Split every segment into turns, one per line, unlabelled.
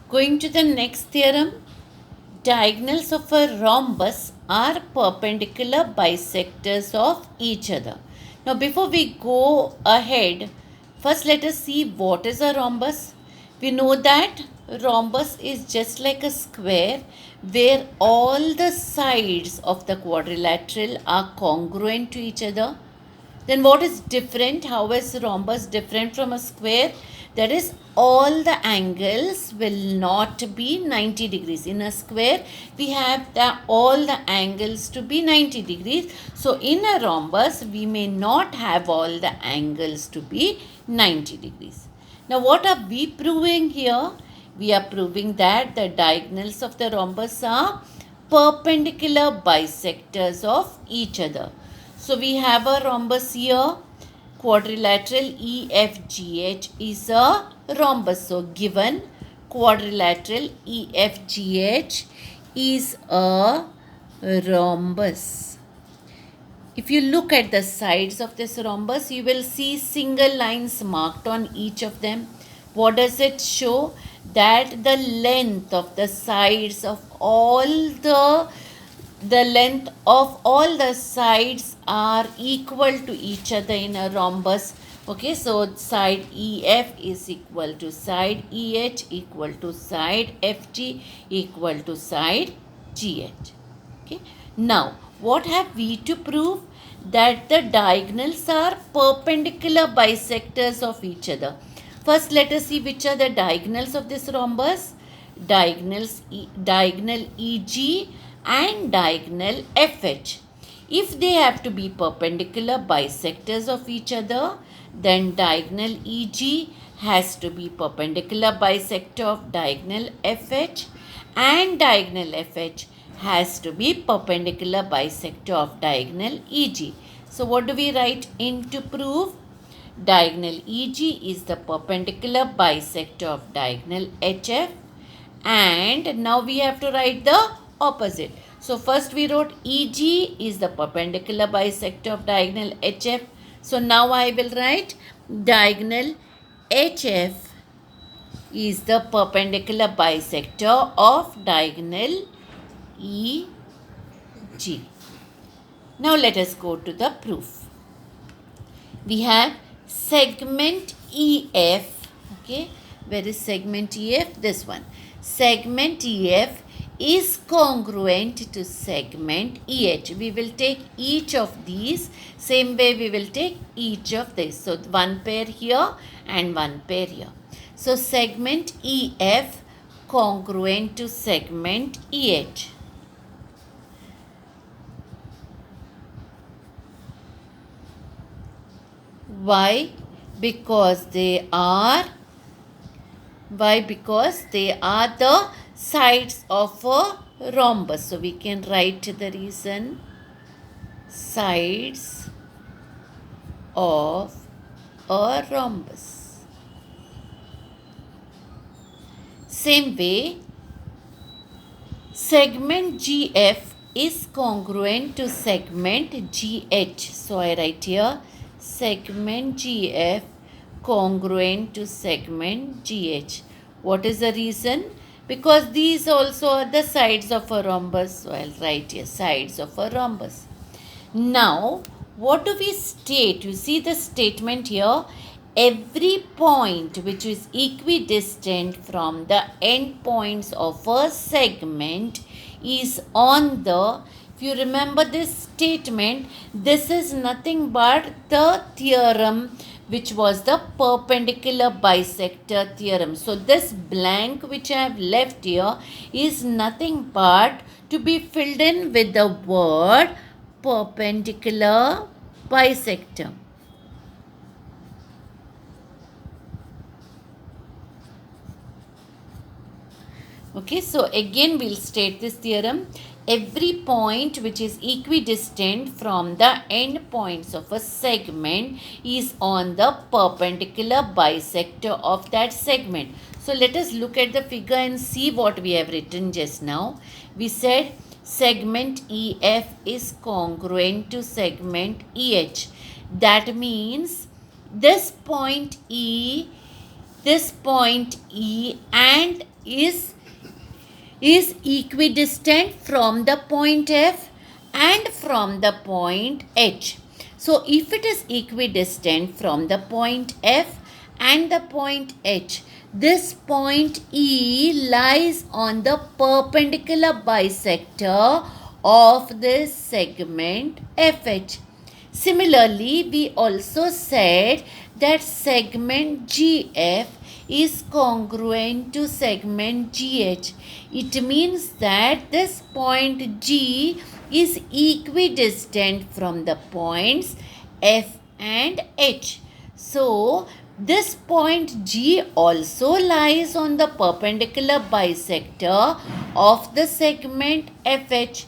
Going to the next theorem. Diagonals of a rhombus are perpendicular bisectors of each other. Now, before we go ahead, first let us see what is a rhombus. We know that rhombus is just like a square where all the sides of the quadrilateral are congruent to each other. Then what is different? How is rhombus different from a square? That is, all the angles will not be 90 degrees. In a square, we have all the angles to be 90 degrees. So in a rhombus, we may not have all the angles to be 90 degrees. Now what are we proving here? We are proving that the diagonals of the rhombus are perpendicular bisectors of each other. So we have a rhombus here. Quadrilateral EFGH is a rhombus. So given quadrilateral EFGH is a rhombus. If you look at the sides of this rhombus, you will see single lines marked on each of them. What does it show? That the length of the sides of all the length of all the sides are equal to each other in a rhombus. Okay, so side EF is equal to side EH equal to side FG equal to side GH. Okay, now what have we to prove? That the diagonals are perpendicular bisectors of each other. First, let us see which are the diagonals of this rhombus. Diagonal EG and diagonal FH. If they have to be perpendicular bisectors of each other, then diagonal EG has to be perpendicular bisector of diagonal FH, and diagonal FH has to be perpendicular bisector of diagonal EG. So what do we write in to prove? Diagonal EG is the perpendicular bisector of diagonal HF, and now we have to write the opposite. So first we wrote EG is the perpendicular bisector of diagonal HF. So now I will write diagonal HF is the perpendicular bisector of diagonal EG. Now let us go to the proof. We have segment EF. Okay, where is segment EF? This one. Segment EF is congruent to segment EH. We will take each of these. Same way we will take each of these. So one pair here and one pair here. So segment EF congruent to segment EH. Why? Because they are the sides of a rhombus. So we can write the reason: sides of a rhombus. Same way, segment GF is congruent to segment GH. So I write here segment GF congruent to segment GH. What is the reason? Because these also are the sides of a rhombus. So I'll write here sides of a rhombus. Now, what do we state? You see the statement here. Every point which is equidistant from the end points of a segment is on the, if you remember this statement, this is nothing but the theorem which was the perpendicular bisector theorem. So this blank which I have left here is nothing but to be filled in with the word perpendicular bisector. Okay, so again we'll state this theorem. Every point which is equidistant from the end points of a segment is on the perpendicular bisector of that segment. So let us look at the figure and see what we have written just now. We said segment EF is congruent to segment EH. That means this point E and is equidistant from the point F and from the point H. So if it is equidistant from the point F and the point H, this point E lies on the perpendicular bisector of this segment FH. Similarly, we also said that segment GF is congruent to segment GH. It means that this point G is equidistant from the points F and H. So, this point G also lies on the perpendicular bisector of the segment FH.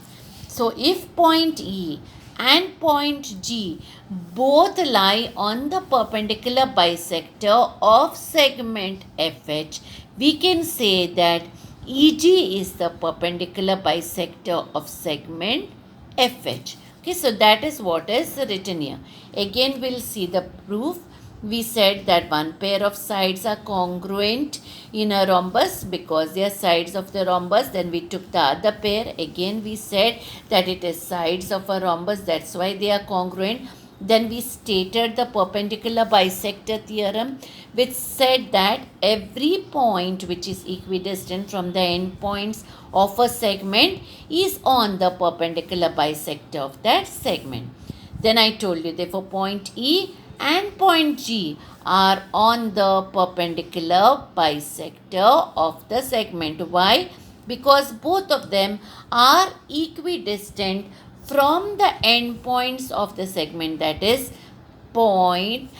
So, if point E and point G both lie on the perpendicular bisector of segment FH, we can say that EG is the perpendicular bisector of segment FH. Okay, so that is what is written here. Again, we'll see the proof. We said that one pair of sides are congruent in a rhombus because they are sides of the rhombus. Then we took the other pair. Again, we said that it is sides of a rhombus. That's why they are congruent. Then we stated the perpendicular bisector theorem, which said that every point which is equidistant from the endpoints of a segment is on the perpendicular bisector of that segment. Then I told you, therefore, point E and point G are on the perpendicular bisector of the segment. Why? Because both of them are equidistant from the endpoints of the segment, that is, point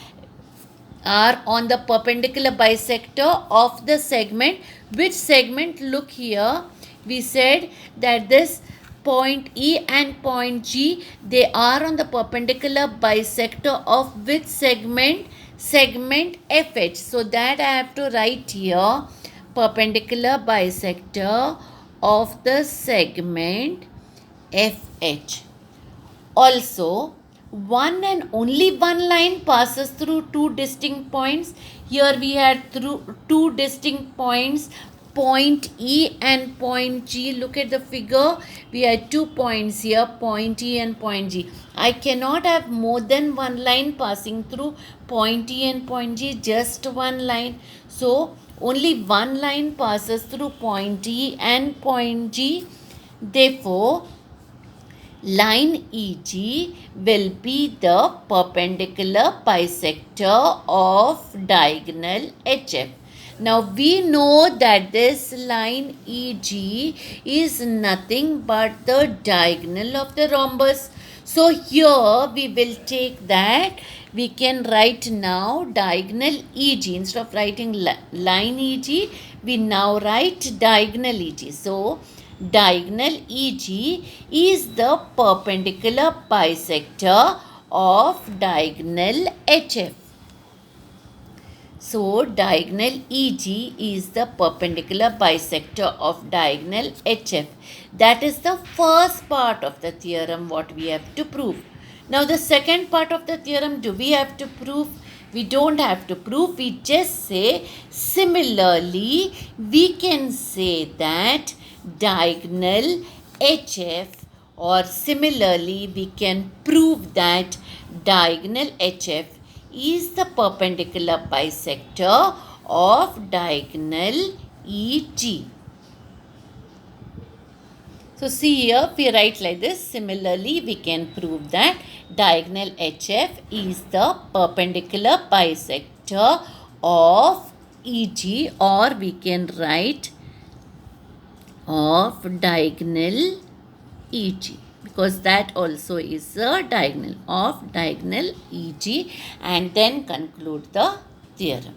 are on the perpendicular bisector of the segment. Which segment? Look here. We said that this point E and point G, they are on the perpendicular bisector of which segment? Segment FH. So that I have to write here, perpendicular bisector of the segment FH. Also, one and only one line passes through two distinct points. Here we had through two distinct points, point E and point G. Look at the figure. We had 2 points here, point E and point G. I cannot have more than one line passing through point E and point G, just one line. So, only one line passes through point E and point G. Therefore, line EG will be the perpendicular bisector of diagonal HF. Now we know that this line EG is nothing but the diagonal of the rhombus. So here we will take that, we can write now diagonal EG. Instead of writing line EG, we now write diagonal EG. So diagonal EG is the perpendicular bisector of diagonal HF. So, diagonal EG is the perpendicular bisector of diagonal HF. That is the first part of the theorem what we have to prove. Now, the second part of the theorem, do we have to prove? We don't have to prove. We just say, similarly, we can say that diagonal HF, or similarly, we can prove that diagonal HF is the perpendicular bisector of diagonal EG. So see here, we write like this. Similarly, we can prove that diagonal HF is the perpendicular bisector of EG, or we can write of diagonal EG, because that also is a diagonal of diagonal EG, and then conclude the theorem.